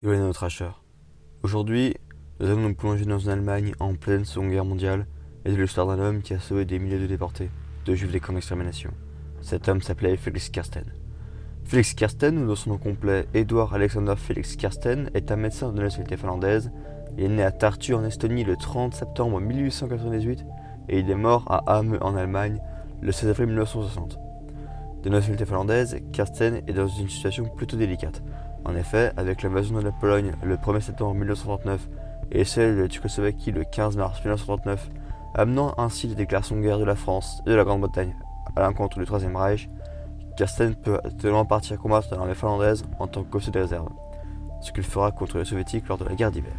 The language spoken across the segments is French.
Johann Trascher. Aujourd'hui, nous allons nous plonger dans une Allemagne en pleine Seconde Guerre mondiale et de l'histoire d'un homme qui a sauvé des milliers de déportés, de juifs des camps d'extermination. Cet homme s'appelait Felix Kersten. Felix Kersten, ou de son nom complet Eduard Alexander Felix Kersten, est un médecin de nationalité finlandaise. Il est né à Tartu en Estonie le 30 septembre 1898 et il est mort à Hamme en Allemagne le 16 avril 1960. De nationalité finlandaise, Kersten est dans une situation plutôt délicate. En effet, avec l'invasion de la Pologne le 1er septembre 1939 et celle de la Tchécoslovaquie le 15 mars 1939, amenant ainsi les déclarations de guerre de la France et de la Grande-Bretagne à l'encontre du Troisième Reich, Kersten peut actuellement partir combattre dans l'armée finlandaise en tant qu'officier de réserve, ce qu'il fera contre les soviétiques lors de la guerre d'hiver.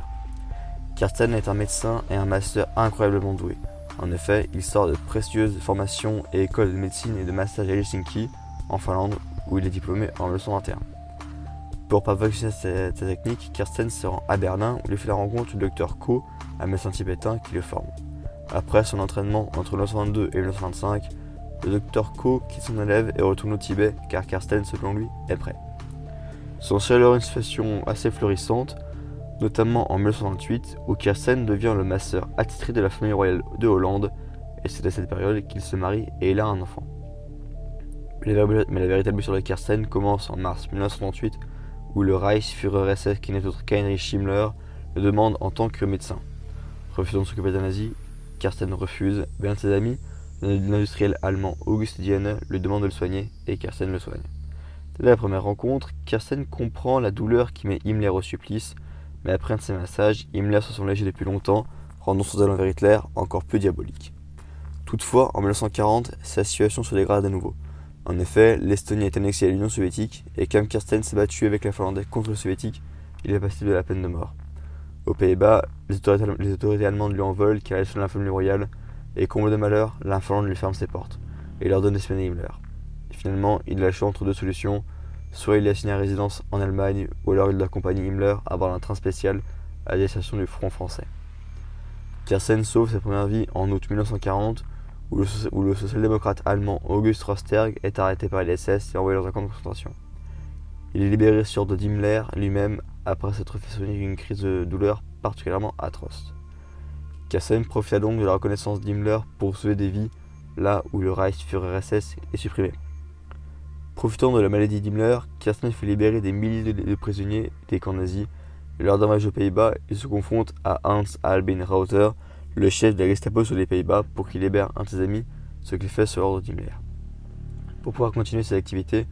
Kersten est un médecin et un master incroyablement doué. En effet, il sort de précieuses formations et écoles de médecine et de massage à Helsinki, en Finlande, où il est diplômé en 1921. Pour perfectionner sa technique, Kersten se rend à Berlin où il fait la rencontre du docteur Ko, un médecin tibétain qui le forme. Après son entraînement entre 1922 et 1925, le docteur Ko quitte son élève et retourne au Tibet car Kersten, selon lui, est prêt. S'ensuit alors une situation assez florissante, notamment en 1928 où Kersten devient le masseur attitré de la famille royale de Hollande et c'est à cette période qu'il se marie et il a un enfant. Mais la véritable blessure de Kersten commence en mars 1938 où le Reichsführer SS, qui n'est autre qu'Heinrich Himmler, le demande en tant que médecin. Refusant de s'occuper d'un nazi, Kersten refuse, mais un de ses amis, l'industriel allemand August Dienne, lui demande de le soigner et Kersten le soigne. Dès la première rencontre, Kersten comprend la douleur qui met Himmler au supplice, mais après un de ses massages, Himmler se sent léger depuis longtemps, rendant son zèle envers Hitler encore plus diabolique. Toutefois, en 1940, sa situation se dégrade à nouveau. En effet, l'Estonie est annexée à l'Union soviétique et comme Kersten s'est battu avec les Finlandais contre les soviétiques, il est passible de la peine de mort. Aux Pays-Bas, les autorités allemandes lui en veulent car elle est sous la famille royale et comble de malheur, la Finlande lui ferme ses portes et leur donne d'espionner Himmler. Et finalement, il a le choix entre deux solutions, soit il est assigné à résidence en Allemagne ou alors il doit accompagner Himmler à bord d'un train spécial à destination du front français. Kersten sauve sa première vie en août 1940 où le social-démocrate allemand August Rosterg est arrêté par les SS et envoyé dans un camp de concentration. Il est libéré sur ordre d'Himmler lui-même après s'être fait soigner d'une crise de douleur particulièrement atroce. Kersten profita donc de la reconnaissance d'Himmler pour sauver des vies là où le Reichsführer SS est supprimé. Profitant de la maladie d'Himmler, Kersten fait libérer des milliers de prisonniers des camps nazis et lors d'un voyage aux Pays-Bas, il se confronte à Hans Albin Rauter, le chef de la Gestapo sur les Pays-Bas, pour qu'il libère un de ses amis, ce qu'il fait sur l'ordre d'Himmler. Pour pouvoir continuer ses activités,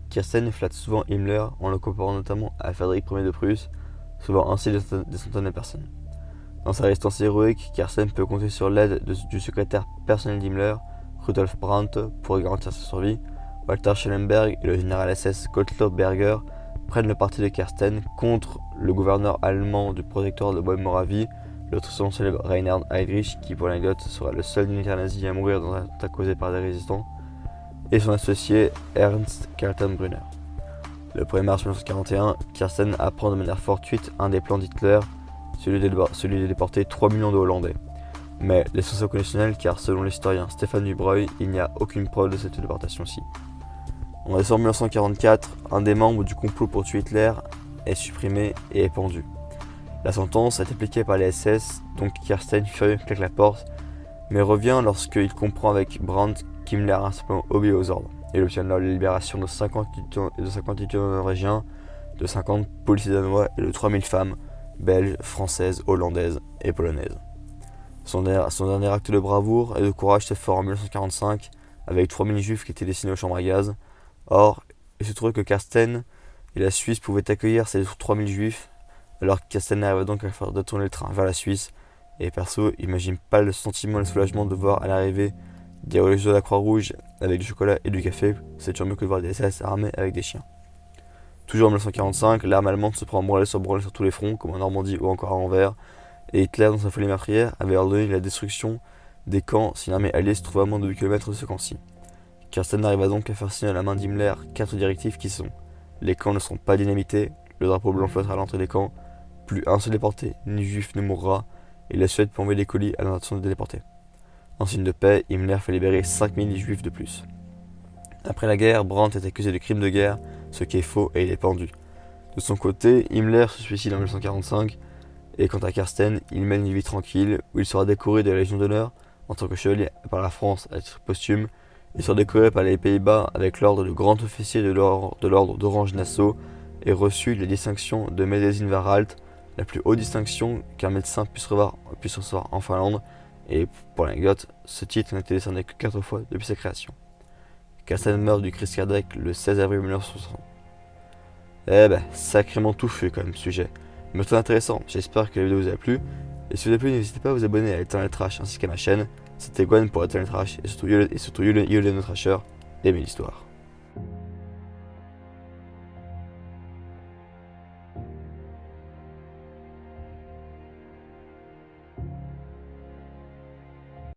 Kersten flatte souvent Himmler en le comparant notamment à Frédéric Ier de Prusse, sauvant ainsi des centaines de personnes. Dans sa résistance héroïque, Kersten peut compter sur l'aide du secrétaire personnel d'Himmler, Rudolf Brandt, pour garantir sa survie. Walter Schellenberg et le général SS Gottlob Berger prennent le parti de Kersten contre le gouverneur allemand du protectorat de Bohême-Moravie, le très célèbre Reinhard Heydrich, qui pour l'anecdote sera le seul militaire nazi à mourir dans un attentat causé par des résistants, et son associé Ernst Kaltenbrunner. Le 1er mars 1941, Kersten apprend de manière fortuite un des plans d'Hitler, celui de déporter 3 millions de Hollandais. Mais l'essentiel conditionnel car selon l'historien Stéphane Dubreuil, il n'y a aucune preuve de cette déportation-ci. En décembre 1944, un des membres du complot pour tuer Hitler est supprimé et est pendu. La sentence est appliquée par les SS, donc Kersten furieux claque la porte, mais revient lorsqu'il comprend avec Brandt qu'Himmler a simplement obéi aux ordres. Il obtient alors la libération de 50 étudiants norvégiens, de 50 policiers danois et de 3000 femmes, belges, françaises, hollandaises et polonaises. Son dernier acte de bravoure et de courage se fait en 1945 avec 3000 juifs qui étaient destinés aux chambres à gaz. Or, il se trouvait que Kersten et la Suisse pouvaient accueillir ces 3000 juifs, alors que Kersten arrive donc à faire détourner le train vers la Suisse. Et perso, imagine pas le sentiment et le soulagement de voir à l'arrivée des religieux de la Croix-Rouge avec du chocolat et du café, c'est toujours mieux que de voir des SS armés avec des chiens. Toujours en 1945, l'armée allemande se prend branler sur tous les fronts, comme en Normandie ou encore à Anvers, et Hitler, dans sa folie meurtrière, avait ordonné la destruction des camps si une armée alliée se trouvait à moins de 8 km de ce camp-ci. Kersten arriva donc à faire signer à la main d'Himmler 4 directives qui sont: les camps ne seront pas dynamités, le drapeau blanc flottera à l'entrée des camps, plus un seul déporté ni juif ne mourra, et la Suède peut envoyer des colis à l'intention des déportés. En signe de paix, Himmler fait libérer 5000 juifs de plus. Après la guerre, Brandt est accusé de crimes de guerre, ce qui est faux et il est pendu. De son côté, Himmler se suicide en 1945, et quant à Carsten, il mène une vie tranquille où il sera décoré de la Légion d'honneur en tant que chevalier par la France à titre posthume. Il sera décoré par les Pays-Bas avec l'ordre de grand officier de l'ordre d'Orange-Nassau et reçu la distinction de Médecine Varalt, la plus haute distinction qu'un médecin puisse recevoir en Finlande. Et pour l'anecdote, ce titre n'a été décerné que 4 fois depuis sa création. Carsten meurt du crise cardiaque le 16 avril 1960. Eh ben, sacrément touffu comme sujet. Mais très intéressant, j'espère que la vidéo vous a plu. Et si vous a plu, n'hésitez pas à vous abonner à Eternal Trash ainsi qu'à ma chaîne. C'était Gwen pour Eternal Trash et surtout Yule le Trasher, aimez l'histoire.